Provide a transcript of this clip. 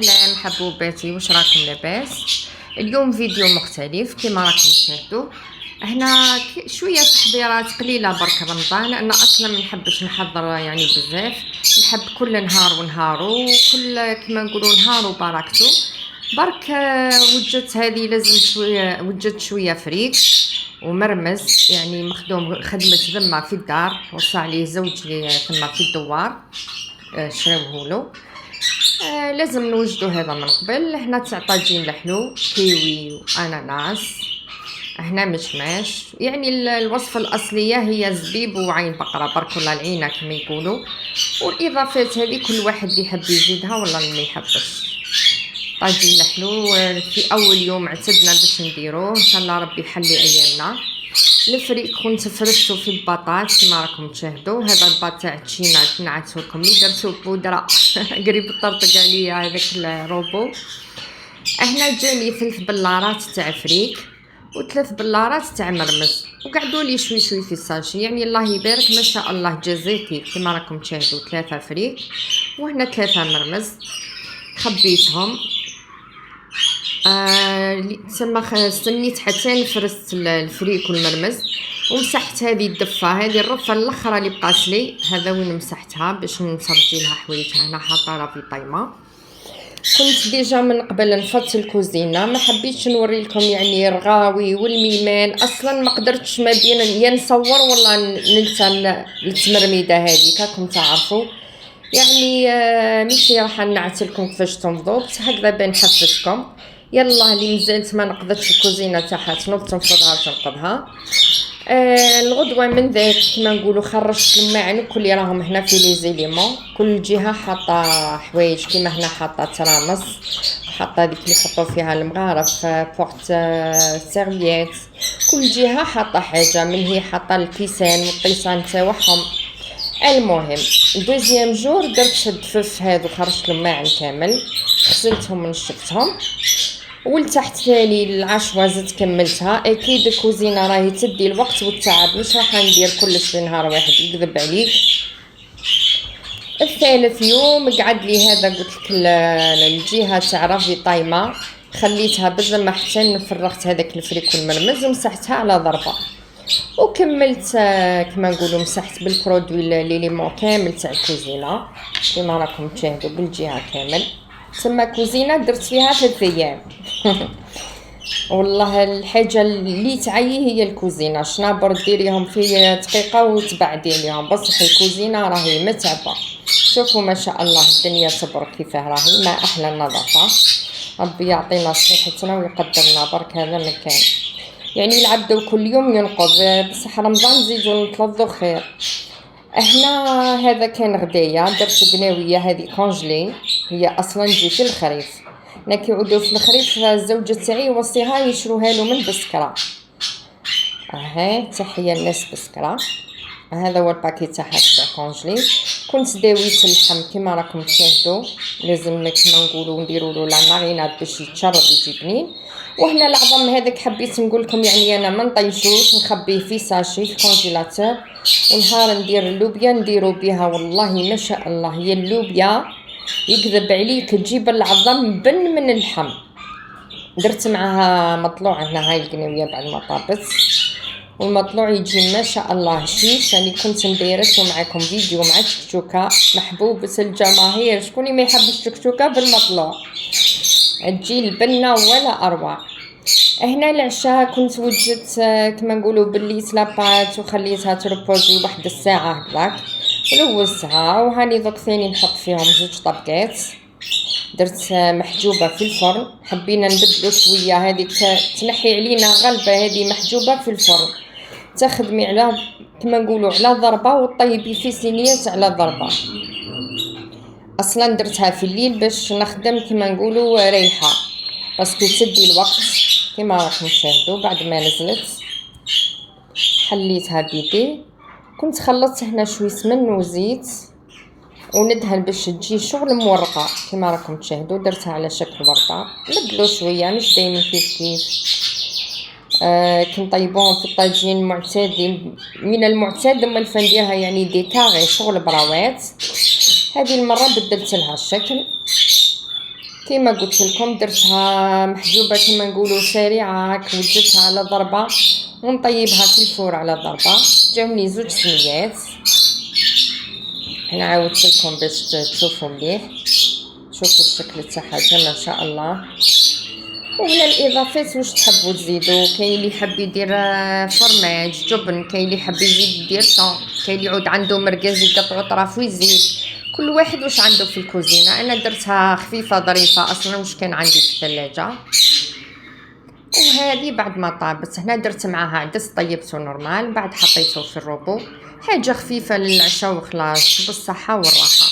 سلام حبوباتي، واش راكم لاباس؟ اليوم فيديو مختلف كما راكم تشاهدوا. هنا شويه تحضيرات قليله برك رمضان. انا اصلا ما نحبش نحضر يعني بزاف، نحب كل نهار ونهارو، كل كما نقولوا نهار وبركته برك. وجدت هذه لازم شويه، وجدت شويه فريك ومرمز يعني مخدوم خدمه ذمه في الدار، وصى عليه زوجي ثم في الدوار شراوهولو. لازم نوجدو هذا من قبل. هنا تاع طاجين الحلو، كيوي واناناس، هنا مشماش. يعني الوصفه الاصليه هي زبيب وعين بقره برك، ولا العينه كما يقولوا. والاضافات هذه كل واحد اللي يحب يزيدها ولا اللي ما يحبش. طاجين الحلو في اول يوم اعتدنا باش نديروه، ان شاء الله ربي يحلي ايامنا. الفريك كنت فرشته في البطاط كما راكم تشاهدوا. هذا الباط تاع التشينا نعتو لكم اللي درتو بودره قريب طرطق عليا هذاك الروبو. هنا جاني 3 بلارات تاع فريك و3 بلارات تاع مرمز، وقعدوا لي شوي شوي في الساشي. يعني الله يبارك ما شاء الله جازيتي كما راكم تشاهدوا. 3 فريك وهنا 3 مرمز خبيتهم. تسمى استنيت حتى نفرست الفريك والمرمز، ومسحت هذه الدفه، هذه الرفه الاخرى اللي بقات لي، هذا وين مسحتها باش نصرجي لها حوايجها. هنا حاطه راه في طايمه. كنت ديجا من قبل نفضت الكوزينه، ما حبيتش نوري لكم يعني الرغاوي والميمان. اصلا ما قدرتش ما بين يا نصور ولا نلسى التمرميده هذه راكم تعرفوا. يعني ماشي راح نعتلكم كيفاش تنفضوا، بصح هكذا بنحفزكم. يلا اللي مازالت ما نقضتش الكوزينه تاعها تنوض تنفضها تنقضها. الغدوه من ذاك كما نقولوا خرجت الماعن كل راهم هنا في لي زيليمون. كل جهه حاطه حوايج، كيما هنا حاطه ترامس، حاطه ديك اللي يحطوا فيها المغارف بورت سيرفييت. كل جهه حاطه حاجه، من هي حاطه الكيسان والطيسان تاعهم. المهم دوزيام جور درت شد فف هذو، خرجت الماعن كامل، غسلتهم ونشفتهم. ولتحت ثاني العشوة زدت كملتها. اكيد الكوزينه راهي تدي الوقت والتعب، مش راح ندير كلش في نهار واحد يكذب عليك. الثالث يوم قعد لي هذا قلت لك الجهه تاع رافي طايمه، خليتها بزم حتى فرغت هذاك الفريك والمرمز ومسحتها على ضربه. وكملت كما نقولوا مسحت بالبرودوي لي ليمون كامل تاع الكوزينه كما راكم تشاهدوا بالجهه كامل. تسمى كوزينه درت فيها 3 ايام والله الحاجه اللي تعيي هي الكوزينه. شنابر ديريهم في دقيقه وتبعدي ليهم، بصح الكوزينه راهي متعبه. شوفوا ما شاء الله الدنيا تبرك كيفاه راهي، ما احلى النظافه. ربي يعطينا صحتنا ويقدرنا برك. هذا مكان يعني العبد كل يوم ينقض، بصح رمضان نزيدو نتلظو خير. هنا هذا كان غدايا، درت قناويه هذه كونجلي، هي اصلا تجي في الخريف. هنا كيعودوا في الخريف الزوجه تاعي وصيها يشروها له من بسكره. تحيه الناس بسكره. هذا هو الباكي تاعها تاع كونجلي. كنت داويت اللحم كما راكم تشاهدوا، لازم كما نقولوا نديروا له لا ماريناد باش يتشرب يجي بنين. وهنا العظم هذاك حبيت نقول لكم يعني انا ما نطيشوش، نخبيه في ساشي في كونجيلاتور. ونهار ندير اللوبيا نديرو بها والله ما شاء الله. هي اللوبيا يكذب عليك تجيب العظم بن من اللحم. درت معها مطلوع. هنا هاي القناويه بعد ما طابت، والمطلوع يجي ما شاء الله شيش. يعني كنت نديرته معكم فيديو مع الشكشوكه محبوبه الجماهير. شكون اللي ما يحب الشكشوكه بالمطلوع؟ تجي البنه ولا اروع. هنا العشاء كنت وجدت كما نقولوا بليت لاباط وخليتها تربوزي واحد الساعه هكذاك، ولوزتها. وهاني دوك ثاني نحط فيهم 2 طبقات. درت محجوبه في الفرن، حبينا نبدلو شويه. هذيك تنحي علينا غلبه، هذه محجوبه في الفرن تخدمي على كما نقولوا على ضربه وطيبي في صينيه على ضربه. اصلا درتها في الليل باش نخدم كما نقولوا ريحه، باسكو تدي الوقت كما راكم تشاهدوا. بعد ما نزلت حليتها بيدي. كنت خلطت هنا شوي سمن وزيت وندهن باش تجي شغل مورقه كما راكم تشاهدوا. درتها على شكل ورقه، نبدلو شويه مش دايما كيف كيف. كنطيبوهم في الطاجين المعتاد. من المعتاد اما نديرها يعني ديكاري شغل براوات. هذه المره بدلت لها الشكل. كيما قلت لكم درتها محجوبه كيما نقولوا سريعه، وجدتها على ضربه ونطيبها في الفور على ضربه. جاوني زوج سميات. انا عاودت لكم باش تشوفوا مليح. شوفوا الشكل تاعها ما شاء الله. وهنا الاضافات واش تحبوا تزيدوا، كاين اللي يحب يدير فرماج جبن، كاين اللي يحب يزيد يدير طون، كاين اللي يعود عنده مرقاز يقطعو طرف ويزيد. كل واحد واش عنده في الكوزينه. انا درتها خفيفه ظريفه اصلا واش كان عندي في الثلاجه. وهذه بعد ما طابت هنا درت معاها عدس طيبته نورمال، بعد حطيته في الروبو. حاجه خفيفه للعشاء وخلاص بالصحه والراحه.